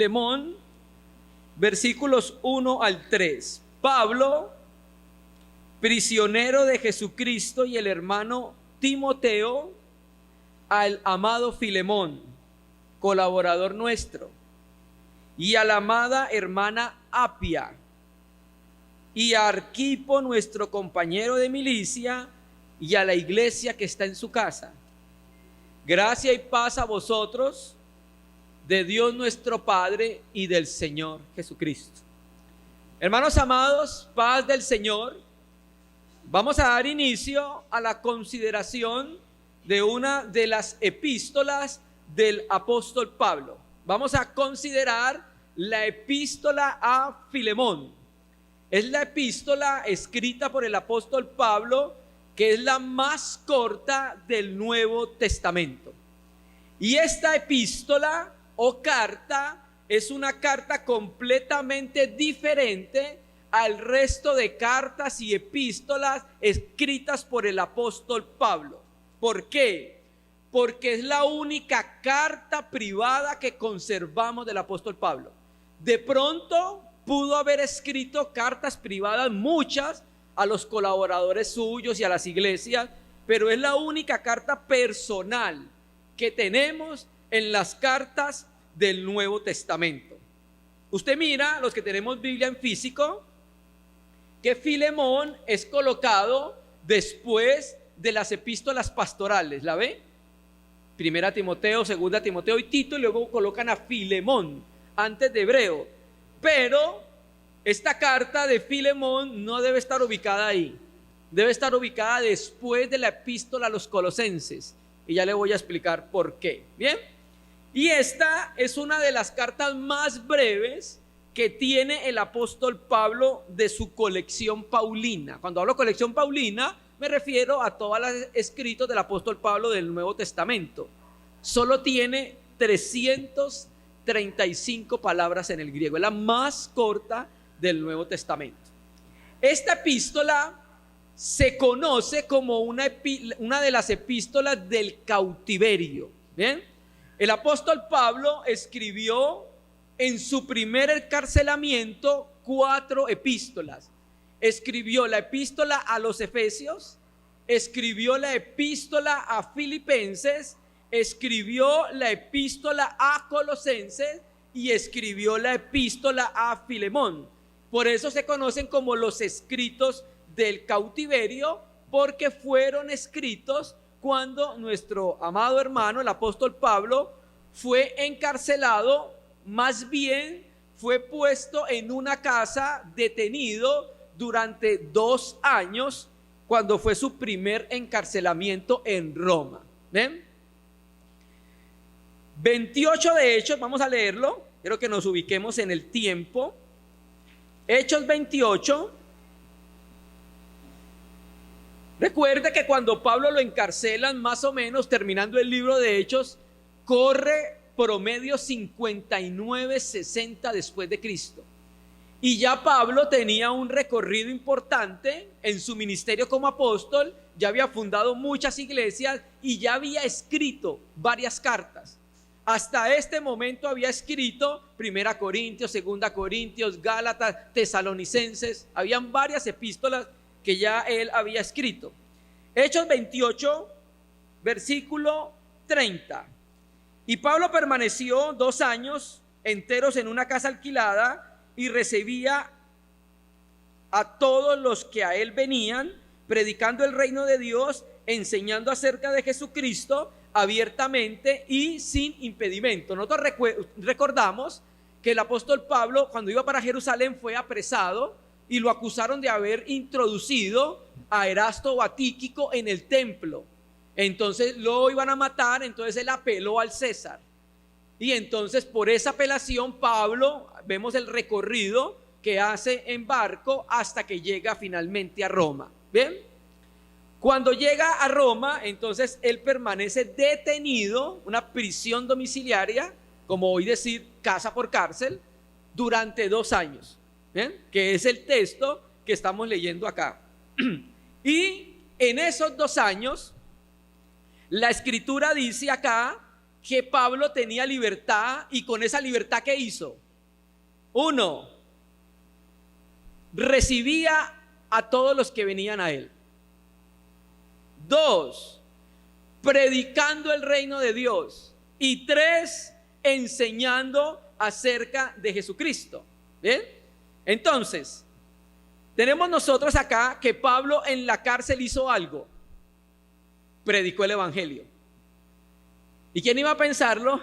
Filemón, versículos 1 al 3. Pablo, prisionero de Jesucristo, y el hermano Timoteo, al amado Filemón, colaborador nuestro, y a la amada hermana Apia, y a Arquipo, nuestro compañero de milicia, y a la iglesia que está en su casa. Gracia y paz a vosotros, de Dios nuestro Padre y del Señor Jesucristo. Hermanos amados, paz del Señor. Vamos a dar inicio a la consideración de una de las epístolas del apóstol Pablo. Vamos a considerar la epístola a Filemón. Es la epístola escrita por el apóstol Pablo, que es la más corta del Nuevo Testamento. Y esta epístola o carta es una carta completamente diferente al resto de cartas y epístolas escritas por el apóstol Pablo. ¿Por qué? Porque es la única carta privada que conservamos del apóstol Pablo. De pronto pudo haber escrito cartas privadas muchas a los colaboradores suyos y a las iglesias, pero es la única carta personal que tenemos en las cartas del Nuevo Testamento. Usted mira, los que tenemos Biblia en físico, que Filemón es colocado después de las epístolas pastorales. ¿La ve? Primera Timoteo, segunda Timoteo y Tito, y luego colocan a Filemón antes de Hebreo. Pero esta carta de Filemón no debe estar ubicada ahí. Debe estar ubicada después de la epístola a los Colosenses. Y ya le voy a explicar por qué. ¿Bien? Y esta es una de las cartas más breves que tiene el apóstol Pablo de su colección paulina. Cuando hablo colección paulina, me refiero a todos los escritos del apóstol Pablo del Nuevo Testamento. Solo tiene 335 palabras en el griego. Es la más corta del Nuevo Testamento. Esta epístola se conoce como una de las epístolas del cautiverio. ¿Bien? El apóstol Pablo escribió en su primer encarcelamiento 4 epístolas. Escribió la epístola a los Efesios, escribió la epístola a Filipenses, escribió la epístola a Colosenses y escribió la epístola a Filemón. Por eso se conocen como los escritos del cautiverio, porque fueron escritos cuando nuestro amado hermano, el apóstol Pablo, fue encarcelado, más bien fue puesto en una casa, detenido durante 2 años, cuando fue su primer encarcelamiento en Roma. ¿Ven? 28 de Hechos, vamos a leerlo, quiero que nos ubiquemos en el tiempo. Hechos 28. Recuerde que cuando Pablo lo encarcelan, más o menos terminando el libro de Hechos, corre promedio 59-60 después de Cristo. Y ya Pablo tenía un recorrido importante en su ministerio como apóstol, ya había fundado muchas iglesias y ya había escrito varias cartas. Hasta este momento había escrito 1 Corintios, 2 Corintios, Gálatas, Tesalonicenses, habían varias epístolas que ya él había escrito. Hechos 28, versículo 30. Y Pablo permaneció 2 años enteros en una casa alquilada y recibía a todos los que a él venían, predicando el reino de Dios, enseñando acerca de Jesucristo abiertamente y sin impedimento. Nosotros recordamos que el apóstol Pablo, cuando iba para Jerusalén, fue apresado y lo acusaron de haber introducido a Erasto o a Tíquico en el templo. Entonces lo iban a matar, entonces él apeló al César. Y entonces por esa apelación Pablo, vemos el recorrido que hace en barco hasta que llega finalmente a Roma. ¿Bien? Cuando llega a Roma, entonces él permanece detenido, una prisión domiciliaria, como hoy decir casa por cárcel, durante 2 años. ¿Bien? Que es el texto que estamos leyendo acá. Y en esos 2 años, la escritura dice acá que Pablo tenía libertad, y con esa libertad, ¿qué hizo? Uno, recibía a todos los que venían a él. Dos, predicando el reino de Dios. Y tres, enseñando acerca de Jesucristo. ¿Bien? Entonces, tenemos nosotros acá que Pablo en la cárcel hizo algo. Predicó el evangelio. ¿Y quién iba a pensarlo?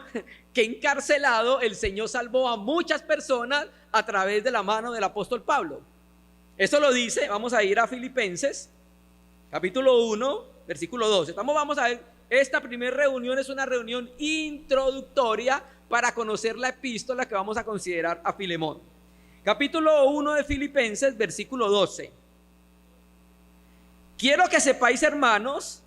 Que encarcelado el Señor salvó a muchas personas a través de la mano del apóstol Pablo. Eso lo dice, vamos a ir a Filipenses, capítulo 1, versículo 12. Vamos a ver, esta primera reunión es una reunión introductoria para conocer la epístola que vamos a considerar a Filemón. Capítulo 1 de Filipenses, versículo 12. Quiero que sepáis, hermanos,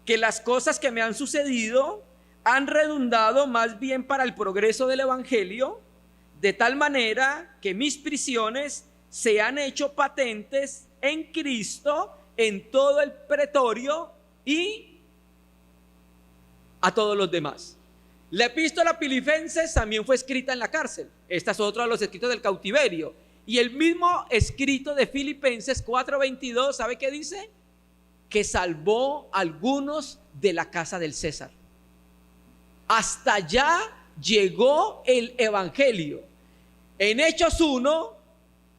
que las cosas que me han sucedido han redundado más bien para el progreso del evangelio, de tal manera que mis prisiones se han hecho patentes en Cristo en todo el pretorio y a todos los demás. La epístola a Filipenses también fue escrita en la cárcel. Esta es otra de los escritos del cautiverio. Y el mismo escrito de Filipenses 4:22, ¿sabe qué dice? Que salvó a algunos de la casa del César. Hasta allá llegó el evangelio. En Hechos 1,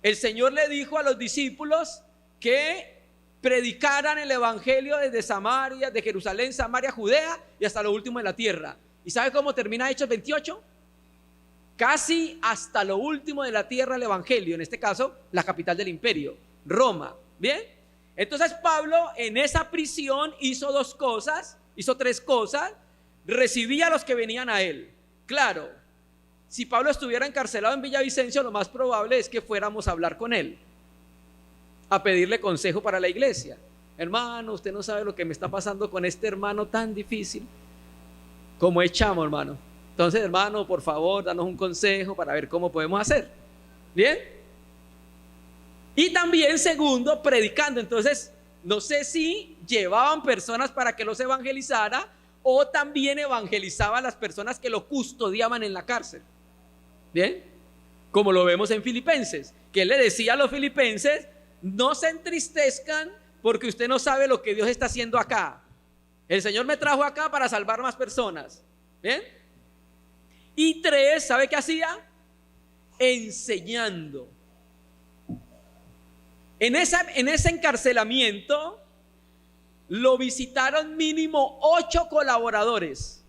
el Señor le dijo a los discípulos que predicaran el evangelio desde Samaria, de Jerusalén, Samaria, Judea y hasta lo último de la tierra. ¿Y sabe cómo termina Hechos 28? Casi hasta lo último de la tierra el evangelio, en este caso la capital del imperio, Roma. ¿Bien? Entonces Pablo en esa prisión hizo tres cosas. Recibía a los que venían a él. Claro, si Pablo estuviera encarcelado en Villavicencio, lo más probable es que fuéramos a hablar con él, a pedirle consejo para la iglesia. Hermano, usted no sabe lo que me está pasando con este hermano tan difícil. ¿Cómo echamos, hermano? Entonces, hermano, por favor, danos un consejo para ver cómo podemos hacer. ¿Bien? Y también, segundo, predicando. Entonces, no sé si llevaban personas para que los evangelizara o también evangelizaba a las personas que lo custodiaban en la cárcel. ¿Bien? Como lo vemos en Filipenses, que él le decía a los filipenses: no se entristezcan porque usted no sabe lo que Dios está haciendo acá. El Señor me trajo acá para salvar más personas. ¿Bien? Y tres, ¿sabe qué hacía? Enseñando. En ese encarcelamiento lo visitaron mínimo 8 colaboradores.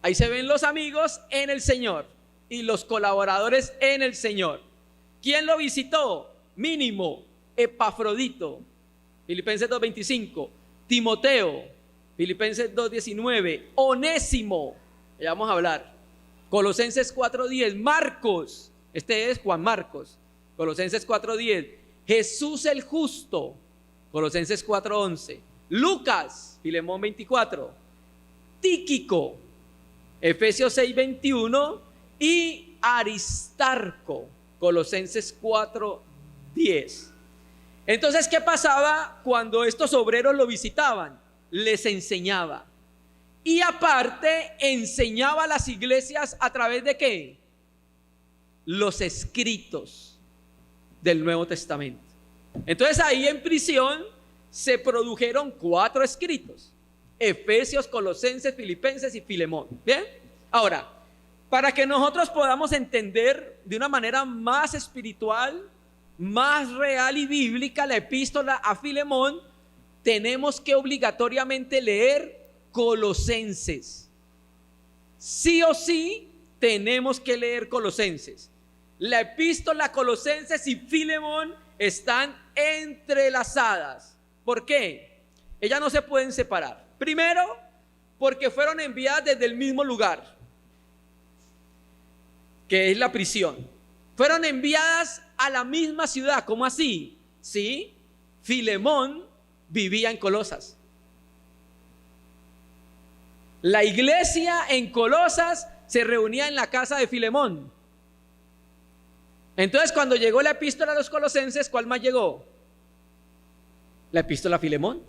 Ahí se ven los amigos en el Señor y los colaboradores en el Señor. ¿Quién lo visitó? Mínimo Epafrodito, Filipenses 2:25, Timoteo, Filipenses 2:19, Onésimo, ya vamos a hablar, Colosenses 4:10, Marcos, este es Juan Marcos, Colosenses 4:10, Jesús el justo, Colosenses 4:11, Lucas, Filemón 24, Tíquico, Efesios 6:21 y Aristarco, Colosenses 4:10. Entonces, ¿qué pasaba cuando estos obreros lo visitaban? Les enseñaba. Y aparte, enseñaba a las iglesias a través de ¿qué? Los escritos del Nuevo Testamento. Entonces ahí en prisión se produjeron 4 escritos: Efesios, Colosenses, Filipenses y Filemón. ¿Bien? Ahora, para que nosotros podamos entender de una manera más espiritual, más real y bíblica la epístola a Filemón, tenemos que obligatoriamente leer Colosenses. Sí o sí tenemos que leer Colosenses. La epístola a Colosenses y Filemón están entrelazadas. ¿Por qué? Ellas no se pueden separar. Primero, porque fueron enviadas desde el mismo lugar, que es la prisión. Fueron enviadas a la misma ciudad. ¿Cómo así? Sí, Filemón vivía en Colosas. La iglesia en Colosas se reunía en la casa de Filemón. Entonces, cuando llegó la epístola a los colosenses, ¿cuál más llegó? La epístola a Filemón.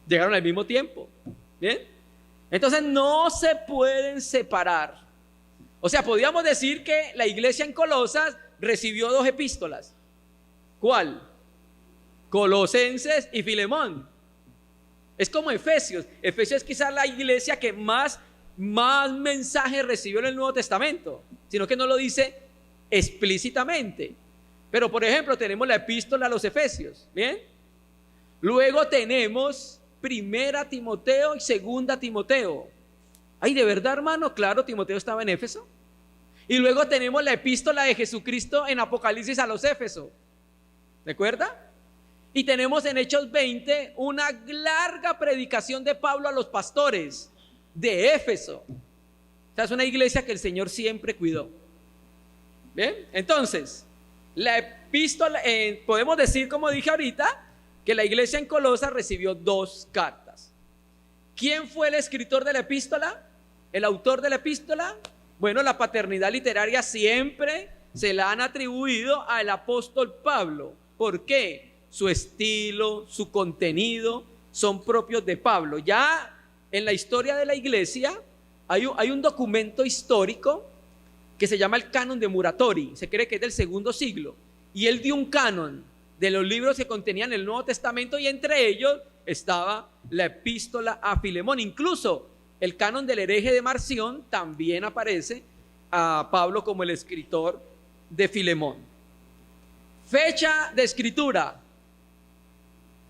Llegaron al mismo tiempo. ¿Bien? Entonces no se pueden separar. O sea, podríamos decir que la iglesia en Colosas recibió dos epístolas. ¿Cuál? Colosenses y Filemón. Es como Efesios. Efesios es quizás la iglesia que más mensajes recibió en el Nuevo Testamento, sino que no lo dice explícitamente. Pero por ejemplo tenemos la epístola a los Efesios, ¿bien? Luego tenemos Primera Timoteo y Segunda Timoteo. Ay, ¿de verdad, hermano? Claro, Timoteo estaba en Éfeso. Y luego tenemos la epístola de Jesucristo en Apocalipsis a los Éfesos. ¿Recuerda? Y tenemos en Hechos 20 una larga predicación de Pablo a los pastores de Éfeso. O sea, es una iglesia que el Señor siempre cuidó. ¿Bien? Entonces, la epístola, podemos decir, como dije ahorita, que la iglesia en Colosas recibió dos cartas. ¿Quién fue el escritor de la epístola? ¿El autor de la epístola? Bueno, la paternidad literaria siempre se la han atribuido al apóstol Pablo. ¿Por qué? Su estilo, su contenido son propios de Pablo. Ya en la historia de la iglesia hay un documento histórico que se llama el Canon de Muratori. Se cree que es del segundo siglo. Y él dio un canon de los libros que contenían el Nuevo Testamento, y entre ellos estaba la epístola a Filemón. Incluso el canon del hereje de Marción también aparece a Pablo como el escritor de Filemón. Fecha de escritura: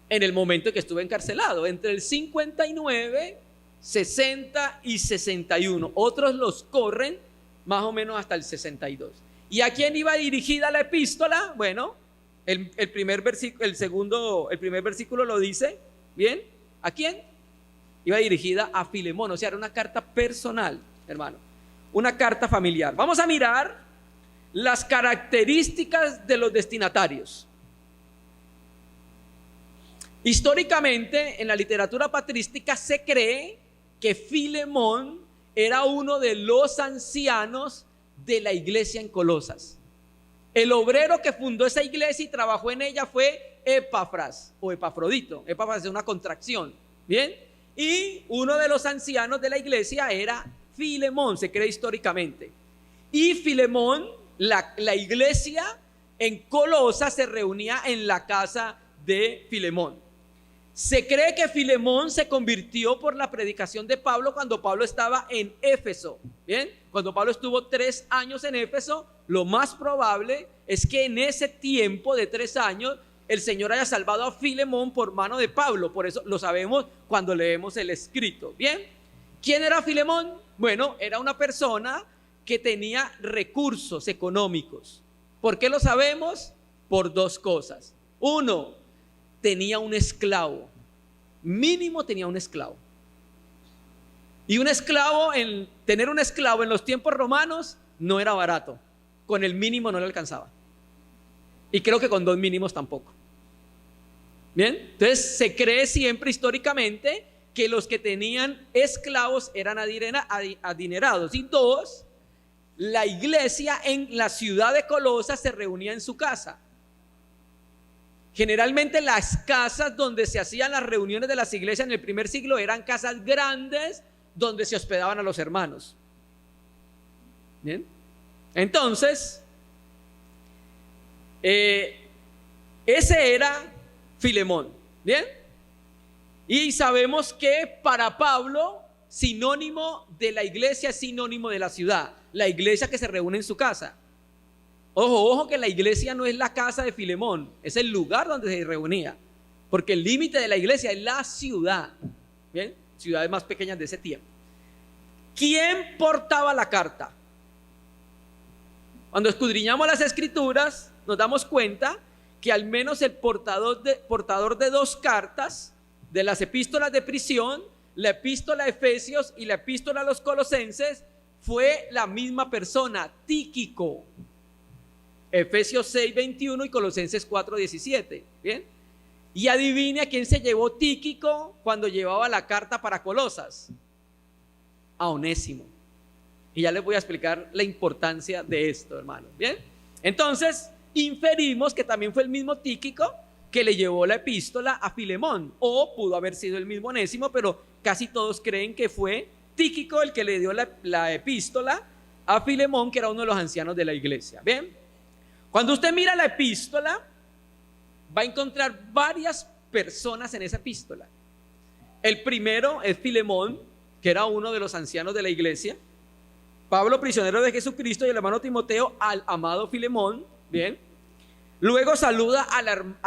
en el momento en que estuve encarcelado, entre el 59, 60 y 61. Otros los corren más o menos hasta el 62. ¿Y a quién iba dirigida la epístola? Bueno, el primer versículo lo dice, ¿bien? ¿A quién? Iba dirigida a Filemón, o sea, era una carta personal, hermano, una carta familiar. Vamos a mirar las características de los destinatarios. Históricamente, en la literatura patrística se cree que Filemón era uno de los ancianos de la iglesia en Colosas. El obrero que fundó esa iglesia y trabajó en ella fue Epafras o Epafrodito. Epafras es una contracción, ¿bien? Y uno de los ancianos de la iglesia era Filemón, se cree históricamente. Y Filemón, la iglesia en Colosas se reunía en la casa de Filemón. Se cree que Filemón se convirtió por la predicación de Pablo cuando Pablo estaba en Éfeso. Bien, cuando Pablo estuvo 3 años en Éfeso, lo más probable es que en ese tiempo de 3 años el Señor haya salvado a Filemón por mano de Pablo. Por eso lo sabemos cuando leemos el escrito. Bien, ¿quién era Filemón? Bueno, era una persona que tenía recursos económicos. ¿Por qué lo sabemos? Por 2 cosas. Uno, tenía un esclavo. Mínimo tenía un esclavo. Y tener un esclavo en los tiempos romanos no era barato. Con el mínimo no le alcanzaba. Y creo que con 2 mínimos tampoco. Bien, entonces se cree siempre históricamente que los que tenían esclavos eran adinerados. Y 2, la iglesia en la ciudad de Colosas se reunía en su casa. Generalmente las casas donde se hacían las reuniones de las iglesias en el primer siglo eran casas grandes donde se hospedaban a los hermanos. Bien, entonces ese era Filemón. Bien, y sabemos que para Pablo sinónimo de la iglesia es sinónimo de la ciudad, la iglesia que se reúne en su casa. Ojo que la iglesia no es la casa de Filemón, es el lugar donde se reunía, porque el límite de la iglesia es la ciudad. Bien, ciudades más pequeñas de ese tiempo. ¿Quién portaba la carta? Cuando escudriñamos las escrituras nos damos cuenta que al menos el portador de 2 cartas, de las epístolas de prisión, la epístola a Efesios y la epístola a los Colosenses, fue la misma persona, Tíquico. Efesios 6:21 y Colosenses 4:17. Bien, y adivine a quién se llevó Tíquico cuando llevaba la carta para Colosas. A Onésimo. Y ya les voy a explicar la importancia de esto, hermanos. Bien, entonces inferimos que también fue el mismo Tíquico que le llevó la epístola a Filemón, o pudo haber sido el mismo Onésimo, pero casi todos creen que fue Tíquico el que le dio la epístola a Filemón, que era uno de los ancianos de la iglesia. Bien, cuando usted mira la epístola, va a encontrar varias personas en esa epístola. El primero es Filemón, que era uno de los ancianos de la iglesia. Pablo, prisionero de Jesucristo, y el hermano Timoteo al amado Filemón. Bien. Luego saluda a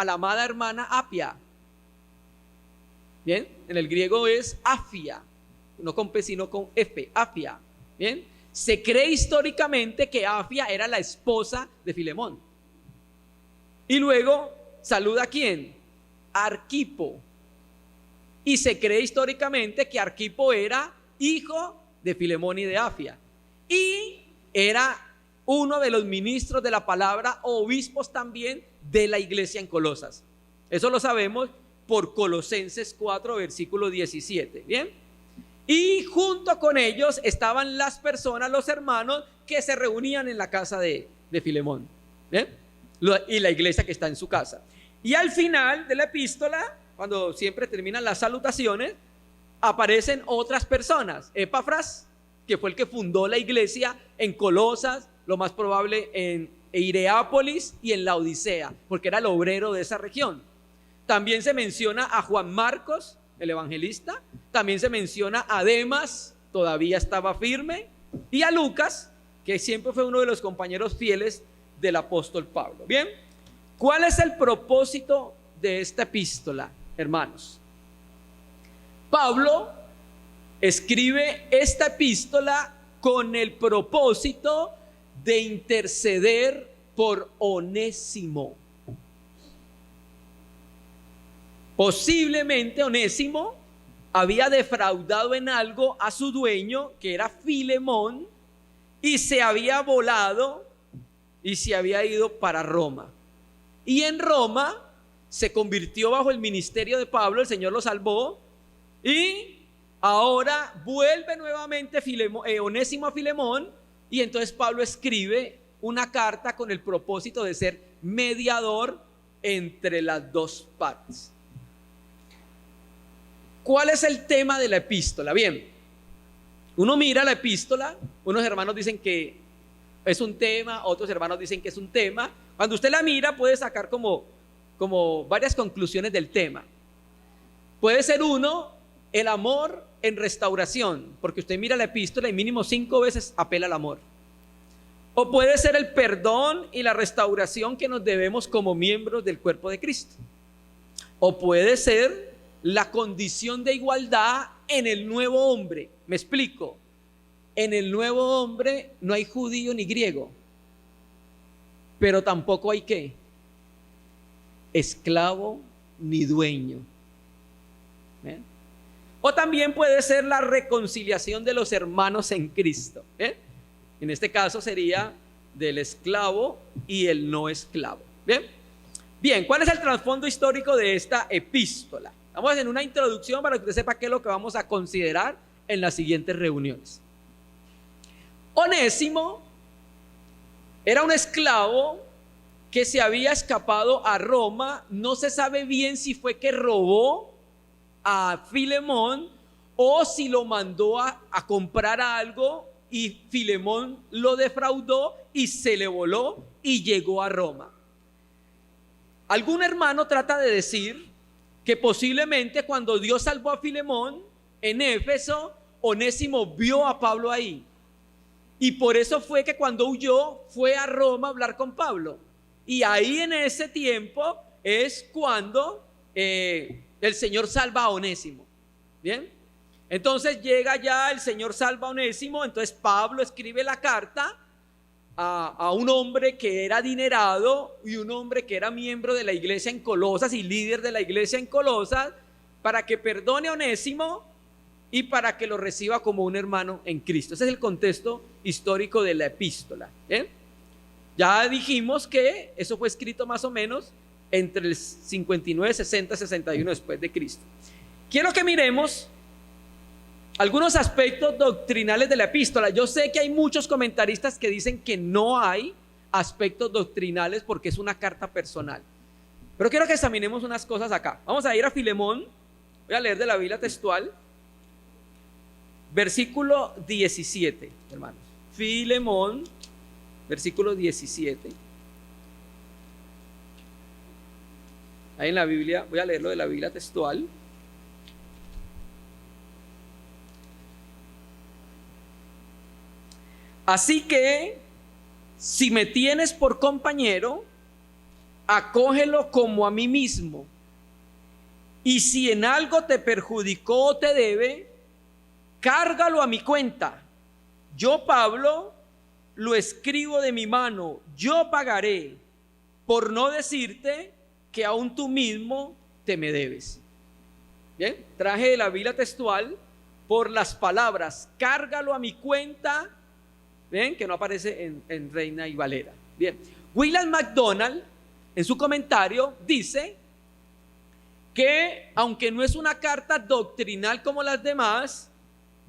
la amada hermana Apia. Bien, en el griego es Afia, no con P sino con F, Afia. Bien, se cree históricamente que Afia era la esposa de Filemón. Y luego saluda a ¿quién? Arquipo. Y se cree históricamente que Arquipo era hijo de Filemón y de Afia. Y era uno de los ministros de la palabra, obispos también de la iglesia en Colosas. Eso lo sabemos por Colosenses 4, versículo 17. Bien. Y junto con ellos estaban las personas, los hermanos que se reunían en la casa de Filemón. Bien. Y la iglesia que está en su casa. Y al final de la epístola, cuando siempre terminan las salutaciones, aparecen otras personas. Epafras, que fue el que fundó la iglesia en Colosas, lo más probable en Hierápolis y en Laodicea, porque era el obrero de esa región. También se menciona a Juan Marcos, el evangelista. También se menciona a Demas, todavía estaba firme, y a Lucas, que siempre fue uno de los compañeros fieles del apóstol Pablo. Bien, ¿cuál es el propósito de esta epístola, hermanos? Pablo escribe esta epístola con el propósito de interceder por Onésimo. Posiblemente Onésimo había defraudado en algo a su dueño, que era Filemón, y se había volado y se había ido para Roma. Y en Roma se convirtió bajo el ministerio de Pablo, el Señor lo salvó, y ahora vuelve nuevamente Onésimo a Filemón, y entonces Pablo escribe una carta con el propósito de ser mediador entre las dos partes. ¿Cuál es el tema de la epístola? Bien, uno mira la epístola, unos hermanos dicen que es un tema, otros hermanos dicen que es un tema. Cuando usted la mira puede sacar como varias conclusiones del tema. Puede ser uno, el amor en restauración, porque usted mira la epístola y mínimo 5 veces apela al amor. O puede ser el perdón y la restauración que nos debemos como miembros del cuerpo de Cristo. O puede ser la condición de igualdad en el nuevo hombre. Me explico. En el nuevo hombre no hay judío ni griego, pero tampoco hay ¿qué? Esclavo ni dueño. ¿Bien? O también puede ser la reconciliación de los hermanos en Cristo. ¿Bien? En este caso sería del esclavo y el no esclavo. ¿Bien? Bien, ¿cuál es el trasfondo histórico de esta epístola? Vamos a hacer una introducción para que usted sepa qué es lo que vamos a considerar en las siguientes reuniones. Onésimo era un esclavo que se había escapado a Roma. No se sabe bien si fue que robó a Filemón o si lo mandó a comprar algo y Filemón lo defraudó y se le voló y llegó a Roma. Algún hermano trata de decir que posiblemente cuando Dios salvó a Filemón en Éfeso, Onésimo vio a Pablo ahí. Y por eso fue que cuando huyó fue a Roma a hablar con Pablo. Y ahí en ese tiempo es cuando el Señor salva a Onésimo. Bien, entonces llega ya el Señor salva a Onésimo. Entonces Pablo escribe la carta a un hombre que era adinerado y un hombre que era miembro de la iglesia en Colosas y líder de la iglesia en Colosas, para que perdone a Onésimo y para que lo reciba como un hermano en Cristo. Ese es el contexto histórico de la epístola. Ya dijimos que eso fue escrito más o menos entre el 59, 60, 61 después de Cristo. Quiero que miremos algunos aspectos doctrinales de la epístola. Yo sé que hay muchos comentaristas que dicen que no hay aspectos doctrinales porque es una carta personal. Pero quiero que examinemos unas cosas acá. Vamos a ir a Filemón, voy a leer de la Biblia textual, versículo 17, hermanos. Filemón, versículo 17. Ahí en la Biblia, voy a leerlo de la Biblia textual. Así que, si me tienes por compañero, acógelo como a mí mismo. Y si en algo te perjudicó o te debe, cárgalo a mi cuenta. Yo, Pablo, lo escribo de mi mano, yo pagaré, por no decirte que aún tú mismo te me debes. Bien, traje de la Biblia textual por las palabras, cárgalo a mi cuenta. Ven que no aparece en Reina y Valera. Bien, William MacDonald en su comentario dice que aunque no es una carta doctrinal como las demás,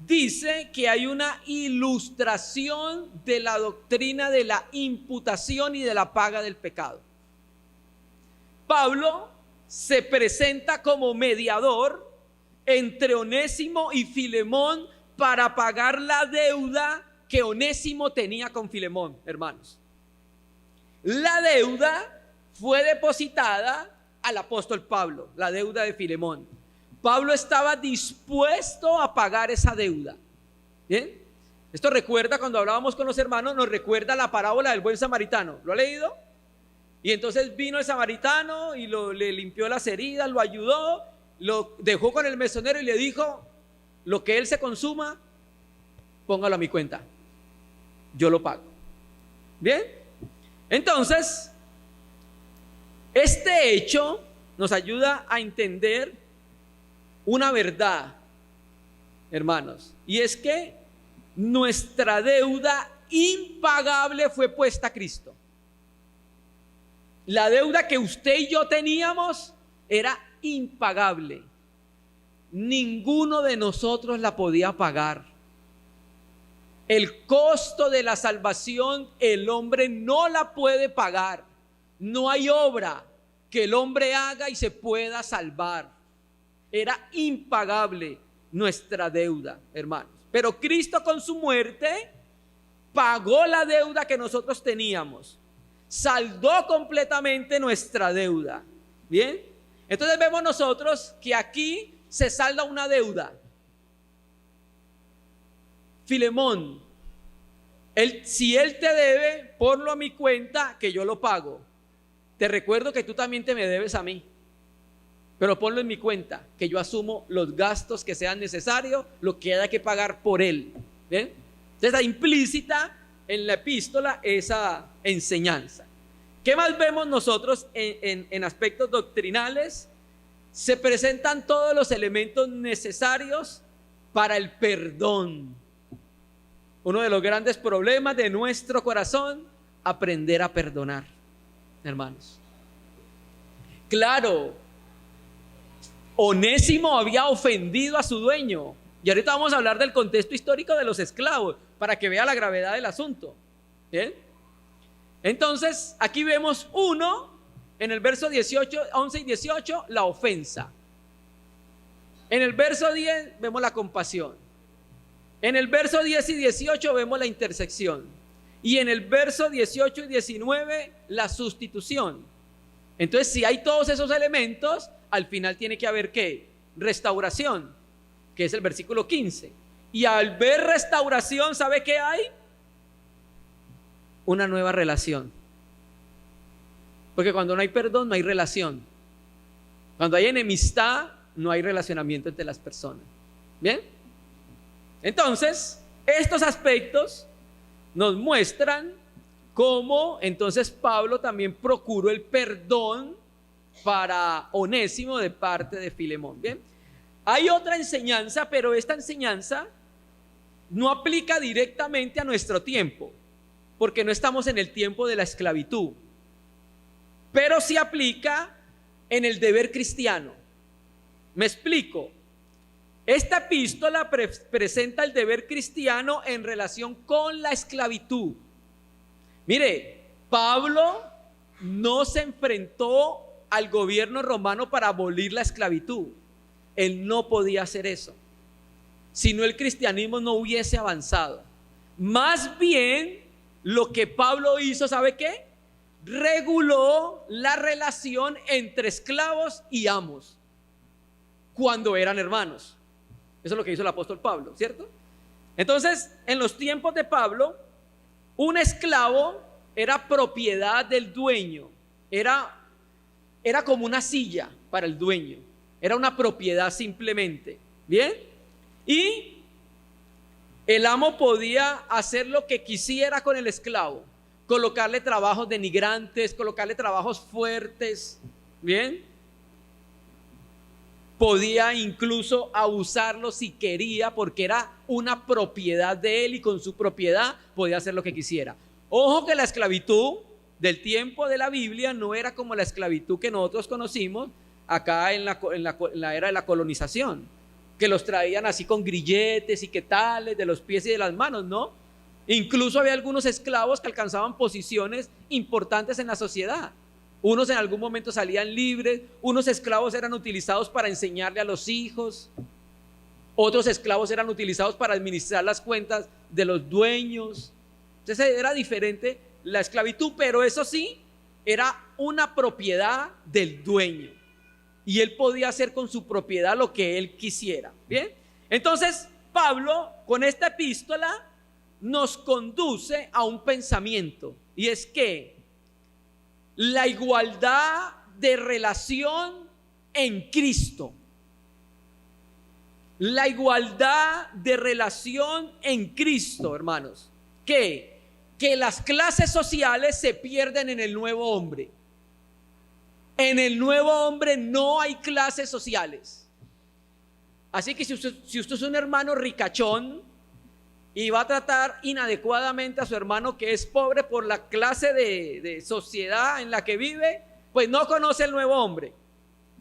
dice que hay una ilustración de la doctrina de la imputación y de la paga del pecado. Pablo se presenta como mediador entre Onésimo y Filemón para pagar la deuda que Onésimo tenía con Filemón, hermanos. La deuda fue depositada al apóstol Pablo, la deuda de Filemón. Pablo estaba dispuesto a pagar esa deuda. ¿Bien? Esto recuerda, cuando hablábamos con los hermanos, nos recuerda la parábola del buen samaritano. ¿Lo ha leído? Y entonces vino el samaritano y le limpió las heridas, lo ayudó, lo dejó con el mesonero y le dijo: lo que él se consuma, póngalo a mi cuenta, yo lo pago. Bien, entonces este hecho nos ayuda a entender una verdad, hermanos, y es que nuestra deuda impagable fue puesta a Cristo. La deuda que usted y yo teníamos era impagable. Ninguno de nosotros la podía pagar. El costo de la salvación el hombre no la puede pagar. No hay obra que el hombre haga y se pueda salvar. Era impagable nuestra deuda, hermanos. Pero Cristo con su muerte pagó la deuda que nosotros teníamos. Saldó completamente nuestra deuda. Bien, entonces vemos nosotros que aquí se salda una deuda. Filemón, si él te debe, ponlo a mi cuenta que yo lo pago. Te recuerdo que tú también te me debes a mí, pero ponlo en mi cuenta, que yo asumo los gastos que sean necesarios, lo que haya que pagar por él. ¿Bien? Entonces está implícita en la epístola esa enseñanza. ¿Qué más vemos nosotros en aspectos doctrinales? Se presentan todos los elementos necesarios para el perdón. Uno de los grandes problemas de nuestro corazón, aprender a perdonar, hermanos. Claro, Onésimo había ofendido a su dueño, y ahorita vamos a hablar del contexto histórico de los esclavos para que vea la gravedad del asunto. ¿Bien? Entonces aquí vemos en el verso 11 y 18 la ofensa. En el verso 10 vemos la compasión. En el verso 10 y 18 vemos la intersección. Y en el verso 18 y 19 la sustitución. Entonces, si hay todos esos elementos, al final tiene que haber ¿qué? Restauración, que es el versículo 15. Y al ver restauración, ¿sabe qué hay? Una nueva relación. Porque cuando no hay perdón, no hay relación. Cuando hay enemistad, no hay relacionamiento entre las personas. ¿Bien? Entonces, estos aspectos nos muestran cómo entonces Pablo también procuró el perdón para Onésimo de parte de Filemón. Bien, hay otra enseñanza, pero esta enseñanza no aplica directamente a nuestro tiempo, porque no estamos en el tiempo de la esclavitud, pero sí aplica en el deber cristiano. Me explico. Esta epístola presenta el deber cristiano en relación con la esclavitud. Mire, Pablo no se enfrentó al gobierno romano para abolir la esclavitud. Él no podía hacer eso. Si no, el cristianismo no hubiese avanzado. Más bien, lo que Pablo hizo, ¿sabe qué? Reguló la relación entre esclavos y amos cuando eran hermanos. Eso es lo que hizo el apóstol Pablo, ¿cierto? Entonces, en los tiempos de Pablo, un esclavo era propiedad del dueño. Era como una silla para el dueño. Era una propiedad simplemente. ¿Bien? Y el amo podía hacer lo que quisiera con el esclavo. Colocarle trabajos denigrantes, colocarle trabajos fuertes. ¿Bien? Podía incluso abusarlo si quería, porque era una propiedad de él y con su propiedad podía hacer lo que quisiera. Ojo que la esclavitud del tiempo de la Biblia no era como la esclavitud que nosotros conocimos acá en la era de la colonización, que los traían así con grilletes y que tales de los pies y de las manos, ¿no? Incluso había algunos esclavos que alcanzaban posiciones importantes en la sociedad. Unos en algún momento salían libres, unos esclavos eran utilizados para enseñarle a los hijos, otros esclavos eran utilizados para administrar las cuentas de los dueños. Entonces era diferente la esclavitud, pero eso sí, era una propiedad del dueño y él podía hacer con su propiedad lo que él quisiera. Bien, entonces Pablo con esta epístola nos conduce a un pensamiento, y es que la igualdad de relación en Cristo, la igualdad de relación en Cristo, hermanos, que las clases sociales se pierden en el nuevo hombre. En el nuevo hombre no hay clases sociales. Así que si usted es un hermano ricachón y va a tratar inadecuadamente a su hermano que es pobre por la clase de sociedad en la que vive, pues no conoce el nuevo hombre,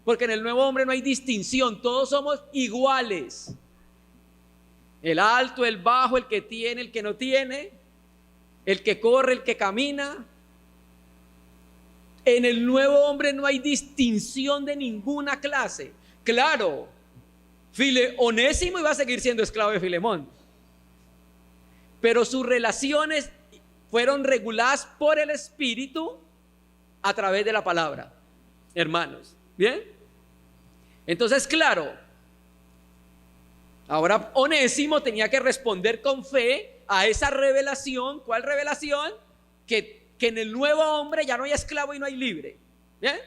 porque en el nuevo hombre no hay distinción, todos somos iguales. El alto, el bajo, el que tiene, el que no tiene, el que corre, el que camina. En el nuevo hombre no hay distinción de ninguna clase. Claro, Onésimo iba a seguir siendo esclavo de Filemón, pero sus relaciones fueron reguladas por el Espíritu a través de la palabra, hermanos. ¿Bien? Entonces, claro, ahora Onésimo tenía que responder con fe a esa revelación. ¿Cuál revelación? Que en el nuevo hombre ya no hay esclavo y no hay libre. ¿Bien?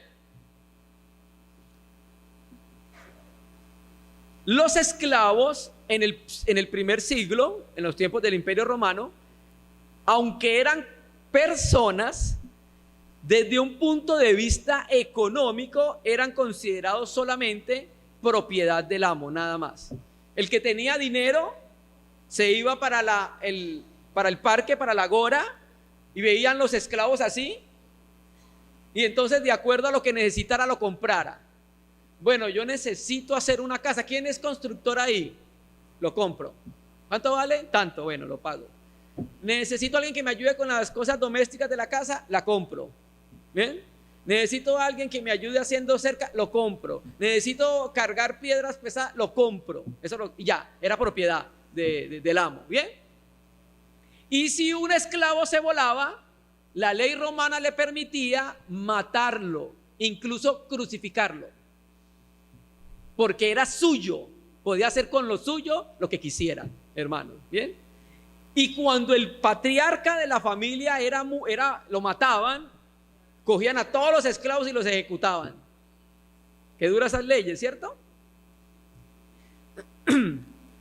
Los esclavos en el primer siglo, en los tiempos del Imperio Romano, aunque eran personas, desde un punto de vista económico, eran considerados solamente propiedad del amo, nada más. El que tenía dinero se iba para el parque, para la agora, y veían los esclavos así, y entonces de acuerdo a lo que necesitara lo comprara. Bueno, yo necesito hacer una casa. ¿Quién es constructor ahí? Lo compro. ¿Cuánto vale? Tanto. Bueno, lo pago. Necesito a alguien que me ayude con las cosas domésticas de la casa, la compro. ¿Bien? Necesito a alguien que me ayude haciendo cerca, lo compro. Necesito cargar piedras pesadas, lo compro. Eso ya, era propiedad del amo. ¿Bien? Y si un esclavo se volaba, la ley romana le permitía matarlo, incluso crucificarlo, porque era suyo, podía hacer con lo suyo lo que quisiera, hermanos. ¿Bien? Y cuando el patriarca de la familia lo mataban, cogían a todos los esclavos y los ejecutaban. Qué duras esas leyes, ¿cierto?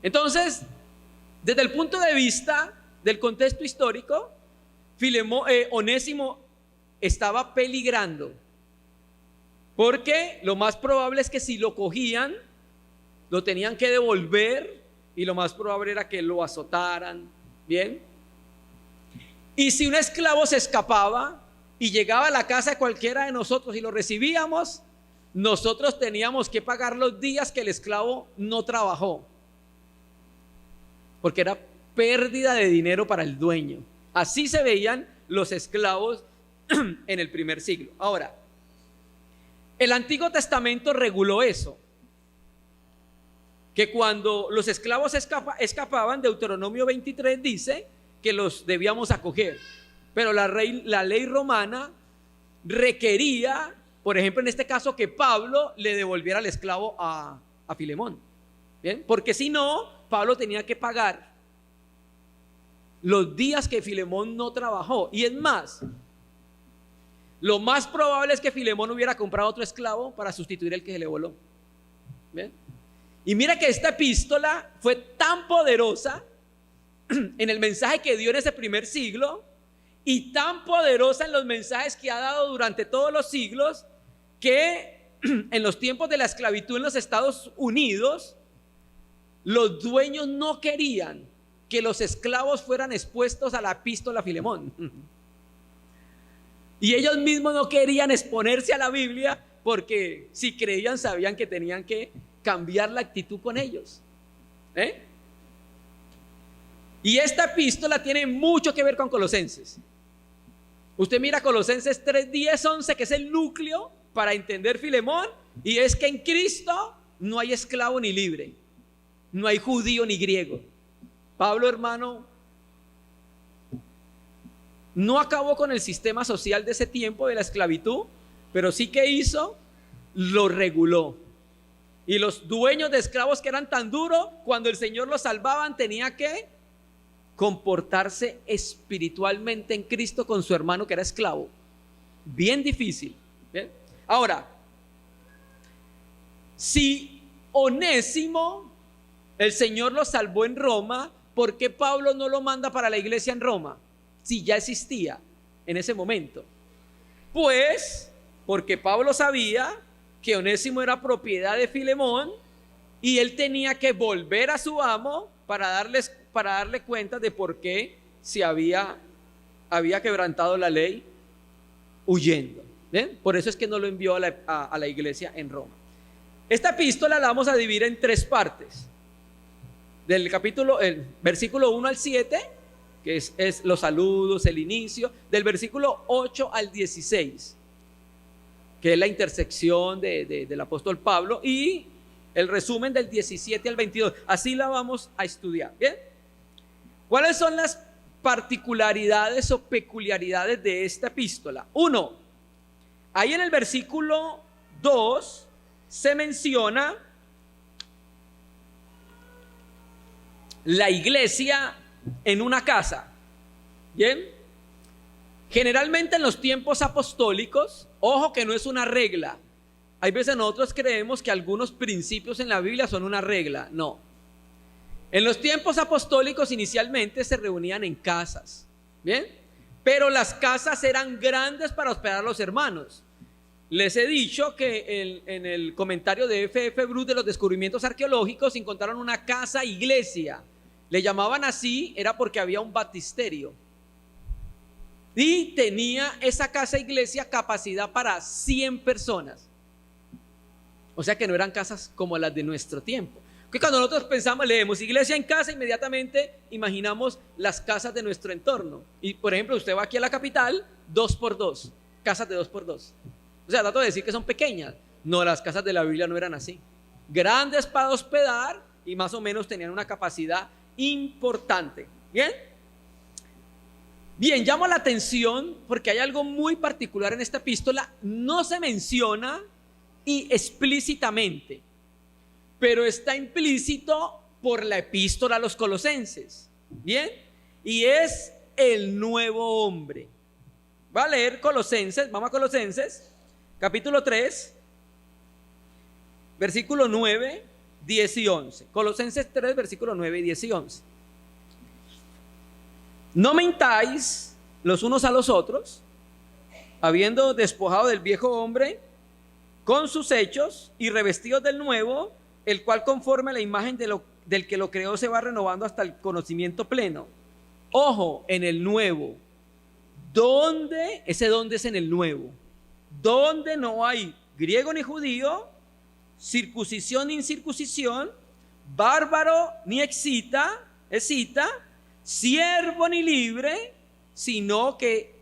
Entonces, desde el punto de vista del contexto histórico, Onésimo estaba peligrando, porque lo más probable es que si lo cogían, lo tenían que devolver, y lo más probable era que lo azotaran. Bien. Y si un esclavo se escapaba y llegaba a la casa de cualquiera de nosotros y lo recibíamos, nosotros teníamos que pagar los días que el esclavo no trabajó, porque era pérdida de dinero para el dueño. Así se veían los esclavos en el primer siglo. Ahora, El Antiguo Testamento reguló eso, que cuando los esclavos escapaban, Deuteronomio 23 dice que los debíamos acoger, pero la ley romana requería, por ejemplo en este caso, que Pablo le devolviera al esclavo a Filemón. ¿Bien? Porque si no, Pablo tenía que pagar los días que Filemón no trabajó. Y es más, lo más probable es que Filemón hubiera comprado otro esclavo para sustituir el que se le voló. ¿Bien? Y mira que esta epístola fue tan poderosa en el mensaje que dio en ese primer siglo y tan poderosa en los mensajes que ha dado durante todos los siglos, que en los tiempos de la esclavitud en los Estados Unidos, los dueños no querían que los esclavos fueran expuestos a la epístola a Filemón. Y ellos mismos no querían exponerse a la Biblia, porque si creían, sabían que tenían que cambiar la actitud con ellos. Y esta epístola tiene mucho que ver con Colosenses. Usted mira Colosenses 3, 10, 11, que es el núcleo para entender Filemón, y es que en Cristo no hay esclavo ni libre, no hay judío ni griego. Pablo, hermano, no acabó con el sistema social de ese tiempo de la esclavitud, pero sí que hizo, lo reguló. Y los dueños de esclavos que eran tan duros, cuando el Señor los salvaban, tenía que comportarse espiritualmente en Cristo con su hermano que era esclavo. Bien difícil. ¿Bien? Ahora, si Onésimo, el Señor lo salvó en Roma, ¿por qué Pablo no lo manda para la iglesia en Roma? Si ya existía en ese momento. Pues, porque Pablo sabía que Onésimo era propiedad de Filemón y él tenía que volver a su amo para darle cuenta de por qué se había quebrantado la ley huyendo. ¿Ven? Por eso es que no lo envió a la iglesia en Roma. Esta epístola la vamos a dividir en 3 partes. El versículo 1 al 7, que es los saludos, el inicio. Del versículo 8 al 16, que es la intersección del apóstol Pablo, y el resumen del 17 al 22. Así la vamos a estudiar. ¿Bien? ¿Cuáles son las particularidades o peculiaridades de esta epístola? 1. Ahí en el versículo 2 se menciona la iglesia en una casa. Bien, generalmente en los tiempos apostólicos, ojo que no es una regla. Hay veces nosotros creemos que algunos principios en la Biblia son una regla. No. En los tiempos apostólicos inicialmente se reunían en casas. Bien, pero las casas eran grandes para hospedar a los hermanos. Les he dicho que en el comentario de F.F. Bruce de los descubrimientos arqueológicos encontraron una casa iglesia. Le llamaban así, era porque había un baptisterio. Y tenía esa casa iglesia capacidad para 100 personas. O sea que no eran casas como las de nuestro tiempo. Que cuando nosotros pensamos, leemos iglesia en casa, inmediatamente imaginamos las casas de nuestro entorno. Y por ejemplo, usted va aquí a la capital, 2x2, casas de 2x2. O sea, trato de decir que son pequeñas. No, las casas de la Biblia no eran así. Grandes para hospedar y más o menos tenían una capacidad importante. ¿Bien? Bien, llamo la atención porque hay algo muy particular en esta epístola. No se menciona y explícitamente, pero está implícito por la epístola a los Colosenses. Bien, y es el nuevo hombre. Va a leer Colosenses, vamos a Colosenses, capítulo 3, versículo 9, 10 y 11. Colosenses 3, versículo 9, 10 y 11. No mentáis los unos a los otros, habiendo despojado del viejo hombre con sus hechos y revestidos del nuevo, el cual conforme a la imagen del que lo creó se va renovando hasta el conocimiento pleno. Ojo, en el nuevo. ¿Dónde? Ese dónde es en el nuevo. Donde no hay griego ni judío, circuncisión ni incircuncisión, bárbaro ni escita, siervo ni libre, sino que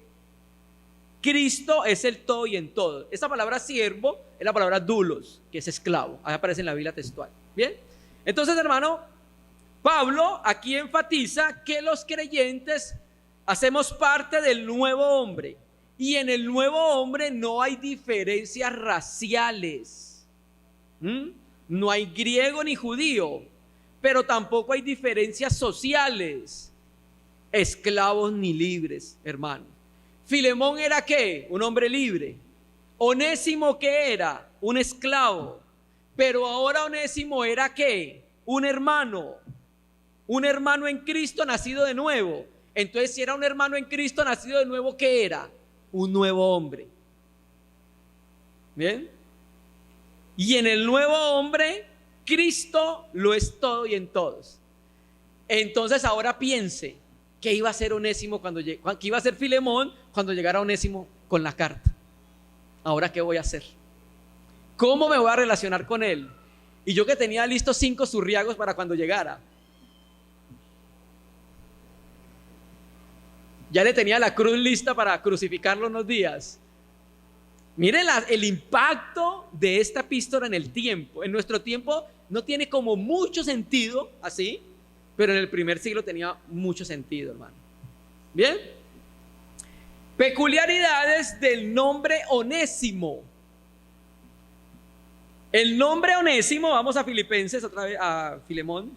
Cristo es el todo y en todo. Esta palabra siervo es es la palabra doulos, que es esclavo. Ahí aparece en la Biblia textual. Bien, entonces, hermano, Pablo aquí enfatiza que los creyentes hacemos parte del nuevo hombre, y en el nuevo hombre no hay diferencias raciales. No hay griego ni judío, pero tampoco hay diferencias sociales, esclavos ni libres, hermano. Filemón era ¿qué? Un hombre libre. Onésimo, ¿qué era? Un esclavo. Pero ahora Onésimo era ¿qué? Un hermano en Cristo nacido de nuevo. Entonces, si era un hermano en Cristo nacido de nuevo, ¿qué era? Un nuevo hombre. ¿Bien? Y en el nuevo hombre, Cristo lo es todo y en todos. Entonces ahora piense, ¿qué iba a hacer Onésimo qué iba a hacer Filemón cuando llegara Onésimo con la carta? ¿Ahora qué voy a hacer? ¿Cómo me voy a relacionar con él? Y yo que tenía listos 5 zurriagos para cuando llegara. Ya le tenía la cruz lista para crucificarlo unos días. Miren el impacto de esta epístola en el tiempo. En nuestro tiempo no tiene como mucho sentido así, pero en el primer siglo tenía mucho sentido, hermano. Bien. Peculiaridades del nombre Onésimo. El nombre Onésimo, vamos a Filipenses otra vez, a Filemón.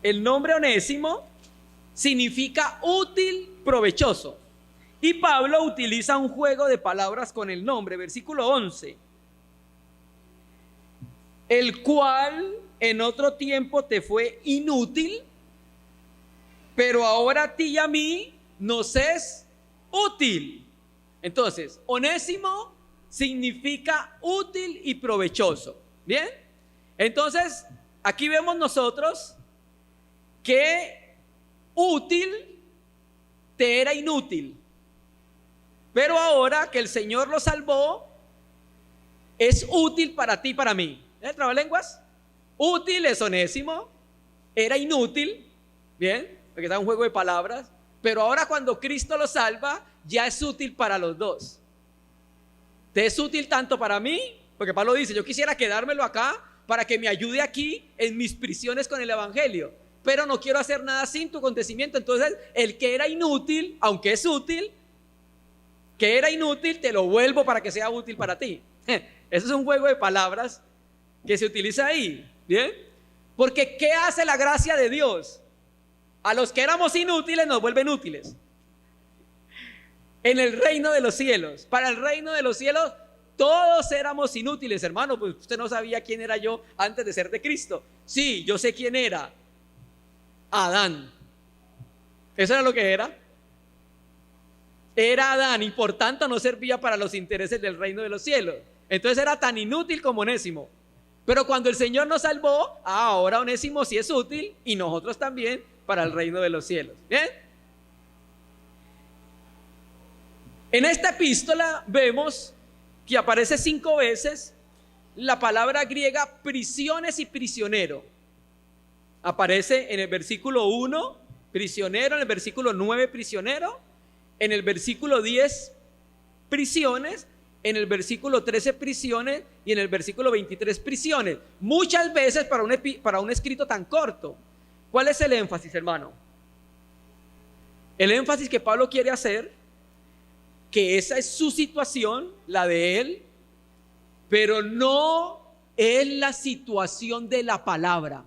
El nombre Onésimo significa útil, provechoso. Y Pablo utiliza un juego de palabras con el nombre, versículo 11. El cual en otro tiempo te fue inútil, pero ahora a ti y a mí nos es útil. Entonces, Onésimo significa útil y provechoso. Bien, entonces aquí vemos nosotros que útil te era inútil, pero ahora que el Señor lo salvó, es útil para ti y para mí. ¿Trabalenguas? Útil es Onésimo, era inútil, bien, porque está un juego de palabras, pero ahora cuando Cristo lo salva, ya es útil para los dos. Te es útil tanto para mí, porque Pablo dice, yo quisiera quedármelo acá para que me ayude aquí en mis prisiones con el evangelio, pero no quiero hacer nada sin tu acontecimiento. Entonces, el que era inútil, aunque es útil, que era inútil, te lo vuelvo para que sea útil para ti. Eso es un juego de palabras que se utiliza ahí, ¿bien? Porque ¿qué hace la gracia de Dios? A los que éramos inútiles nos vuelven útiles. En el reino de los cielos, para el reino de los cielos, todos éramos inútiles, hermano. Pues usted no sabía quién era yo antes de ser de Cristo. Sí, yo sé quién era. Adán. Eso era lo que era. Era Adán y por tanto no servía para los intereses del reino de los cielos. Entonces era tan inútil como Onésimo. Pero cuando el Señor nos salvó, ahora Onésimo sí es útil y nosotros también para el reino de los cielos. ¿Bien? En esta epístola vemos que aparece 5 veces la palabra griega prisiones y prisionero. Aparece en el versículo 1, prisionero, en el versículo 9, prisionero, en el versículo 10, prisiones, en el versículo 13, prisiones, y en el versículo 23, prisiones. Muchas veces para un escrito tan corto. ¿Cuál es el énfasis, hermano? El énfasis que Pablo quiere hacer, que esa es su situación, la de él, pero no es la situación de la palabra.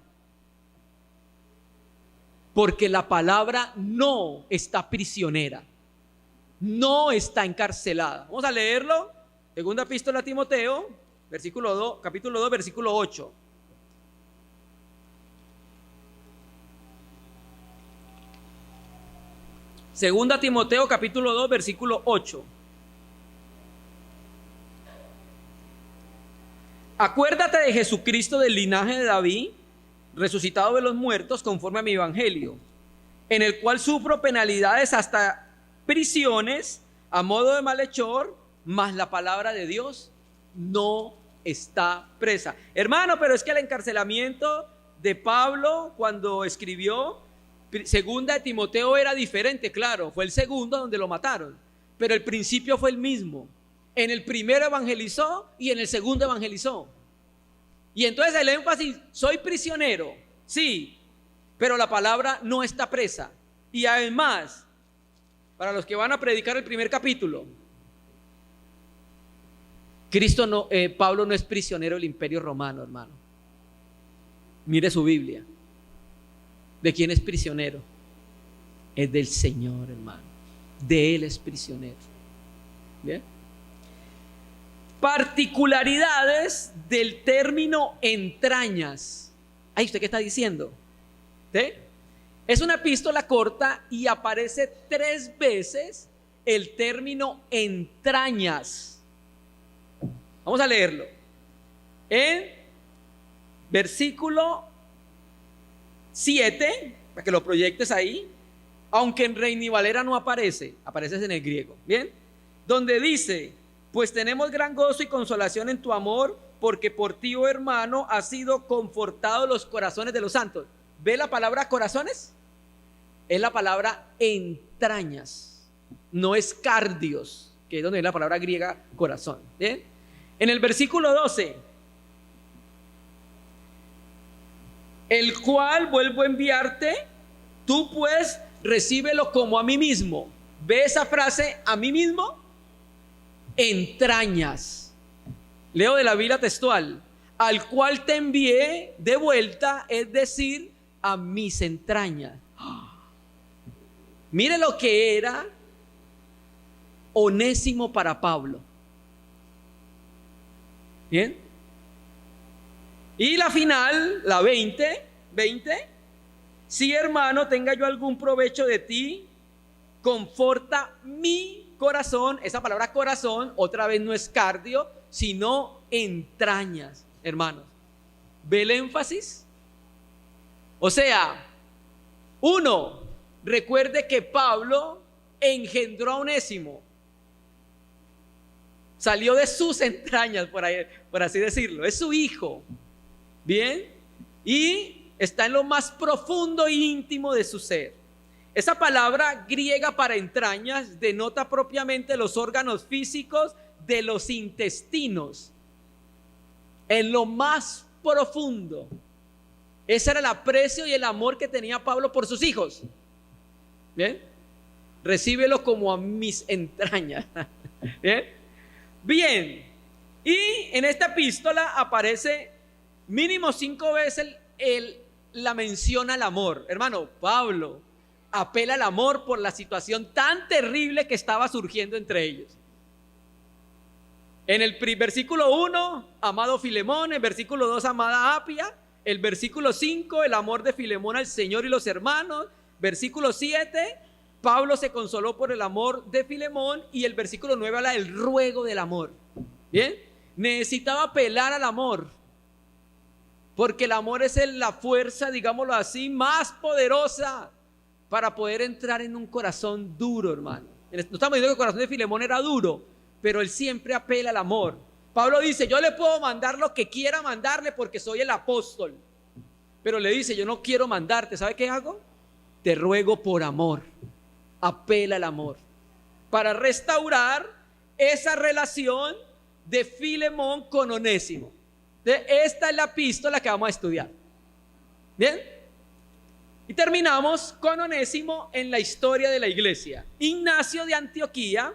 Porque la palabra no está prisionera, no está encarcelada. Vamos a leerlo. Segunda epístola a Timoteo, capítulo 2, versículo 8. Segunda Timoteo, capítulo 2, versículo 8. Acuérdate de Jesucristo del linaje de David, resucitado de los muertos conforme a mi evangelio, en el cual sufro penalidades hasta prisiones a modo de malhechor, mas la palabra de Dios no está presa. Hermano, pero es que el encarcelamiento de Pablo cuando escribió Segunda de Timoteo era diferente, claro, fue el segundo donde lo mataron, pero el principio fue el mismo. En el primero evangelizó y en el segundo evangelizó. Y entonces el énfasis, soy prisionero, sí, pero la palabra no está presa. Y además, para los que van a predicar el primer capítulo, Pablo no es prisionero del imperio romano, hermano. Mire su Biblia. ¿De quién es prisionero? Es del Señor, hermano. De Él es prisionero. ¿Bien? Particularidades del término entrañas. Ay, ¿usted qué está diciendo? ¿Sí? Es una epístola corta y aparece 3 veces el término entrañas. Vamos a leerlo. En versículo 7, para que lo proyectes ahí, aunque en Reina y Valera no aparece, aparece en el griego. Bien, donde dice: pues tenemos gran gozo y consolación en tu amor, porque por ti, oh hermano, ha sido confortados los corazones de los santos. ¿Ve la palabra corazones? Es la palabra entrañas, no es cardios, que es donde es la palabra griega corazón. ¿Bien? En el versículo 12, el cual vuelvo a enviarte, tú pues recíbelo como a mí mismo. ¿Ve esa frase, a mí mismo? Entrañas. Leo de la Biblia textual: al cual te envié de vuelta, es decir, a mis entrañas. Mire lo que era Onésimo para Pablo. Bien. Y la final, la 20, si hermano tenga yo algún provecho de ti, conforta mi corazón. Esa palabra corazón otra vez no es cardio, sino entrañas, hermanos. ¿Ve el énfasis? O sea, 1, recuerde que Pablo engendró a Onésimo. Salió de sus entrañas, por así decirlo. Es su hijo. Bien. Y está en lo más profundo e íntimo de su ser. Esa palabra griega para entrañas denota propiamente los órganos físicos de los intestinos. En lo más profundo. Ese era el aprecio y el amor que tenía Pablo por sus hijos. Bien. Recíbelo como a mis entrañas. Bien. Bien, y en esta epístola aparece mínimo 5 veces la mención al amor. Hermano, Pablo apela al amor por la situación tan terrible que estaba surgiendo entre ellos. En el versículo 1, amado Filemón. En el versículo 2, amada Apia. El versículo 5, el amor de Filemón al Señor y los hermanos. Versículo 7, Pablo se consoló por el amor de Filemón. Y el versículo 9 habla del ruego del amor. Bien, necesitaba apelar al amor, porque el amor es la fuerza, digámoslo así, más poderosa para poder entrar en un corazón duro, hermano. No estamos diciendo que el corazón de Filemón era duro, pero él siempre apela al amor. Pablo dice: yo le puedo mandar lo que quiera mandarle porque soy el apóstol, pero le dice: yo no quiero mandarte. ¿Sabe qué hago? Te ruego por amor. Apela al amor para restaurar esa relación de Filemón con Onésimo. Esta es la epístola que vamos a estudiar. Bien, y terminamos con Onésimo en la historia de la iglesia. Ignacio de Antioquía,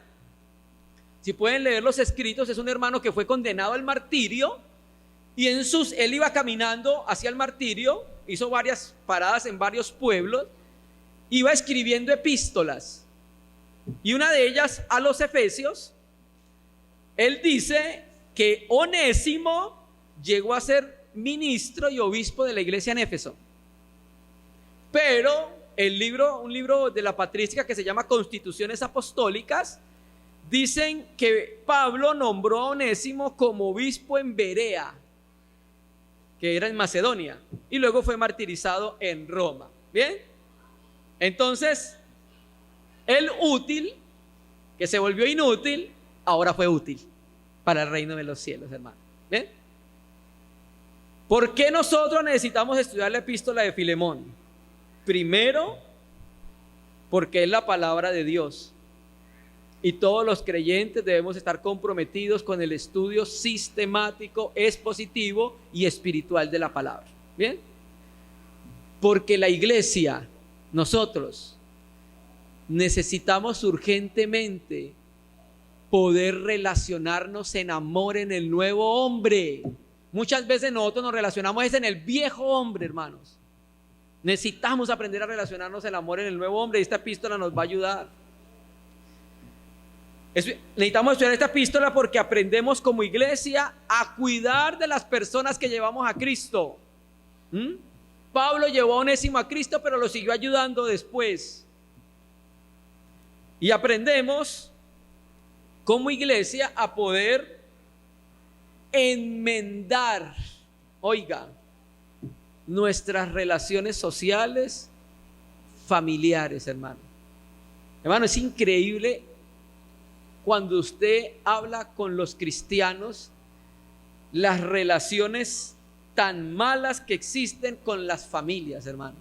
si pueden leer los escritos, es un hermano que fue condenado al martirio. Y él iba caminando hacia el martirio, hizo varias paradas en varios pueblos, iba escribiendo epístolas, y una de ellas a los Efesios. Él dice que Onésimo llegó a ser ministro y obispo de la iglesia en Éfeso, pero un libro de la patrística que se llama Constituciones Apostólicas, dicen que Pablo nombró a Onésimo como obispo en Berea, que era en Macedonia, y luego fue martirizado en Roma. Bien, entonces el útil, que se volvió inútil, ahora fue útil para el reino de los cielos, hermano. ¿Bien? ¿Por qué nosotros necesitamos estudiar la epístola de Filemón? Primero, porque es la palabra de Dios. Y todos los creyentes debemos estar comprometidos con el estudio sistemático, expositivo y espiritual de la palabra. ¿Bien? Porque la iglesia, nosotros, necesitamos urgentemente poder relacionarnos en amor en el nuevo hombre. Muchas veces nosotros nos relacionamos en el viejo hombre, hermanos. Necesitamos aprender a relacionarnos en amor en el nuevo hombre, y esta epístola nos va a ayudar. Necesitamos estudiar esta epístola porque aprendemos como iglesia a cuidar de las personas que llevamos a Cristo. Pablo llevó a Onésimo a Cristo, pero lo siguió ayudando después. Y aprendemos como iglesia a poder enmendar, oiga, nuestras relaciones sociales, familiares, hermano. Hermano, es increíble cuando usted habla con los cristianos, las relaciones tan malas que existen con las familias, hermano.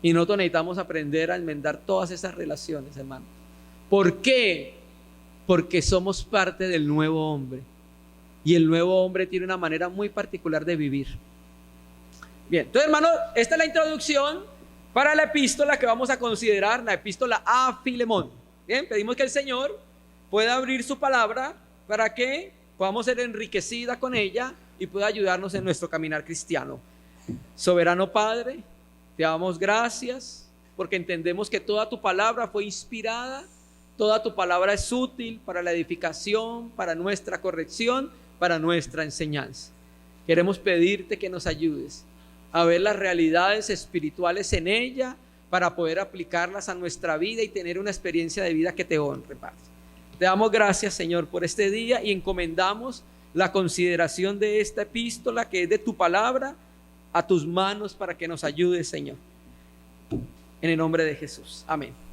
Y nosotros necesitamos aprender a enmendar todas esas relaciones, hermano. ¿Por qué? Porque somos parte del nuevo hombre. Y el nuevo hombre tiene una manera muy particular de vivir. Bien, entonces, hermano, esta es la introducción para la epístola que vamos a considerar, la epístola a Filemón. Bien, pedimos que el Señor pueda abrir su palabra para que podamos ser enriquecida con ella y pueda ayudarnos en nuestro caminar cristiano. Soberano Padre, te damos gracias porque entendemos que toda tu palabra fue inspirada, toda tu palabra es útil para la edificación, para nuestra corrección, para nuestra enseñanza. Queremos pedirte que nos ayudes a ver las realidades espirituales en ella para poder aplicarlas a nuestra vida y tener una experiencia de vida que te honre, Padre. Te damos gracias, Señor, por este día y encomendamos la consideración de esta epístola que es de tu palabra a tus manos para que nos ayudes, Señor. En el nombre de Jesús. Amén.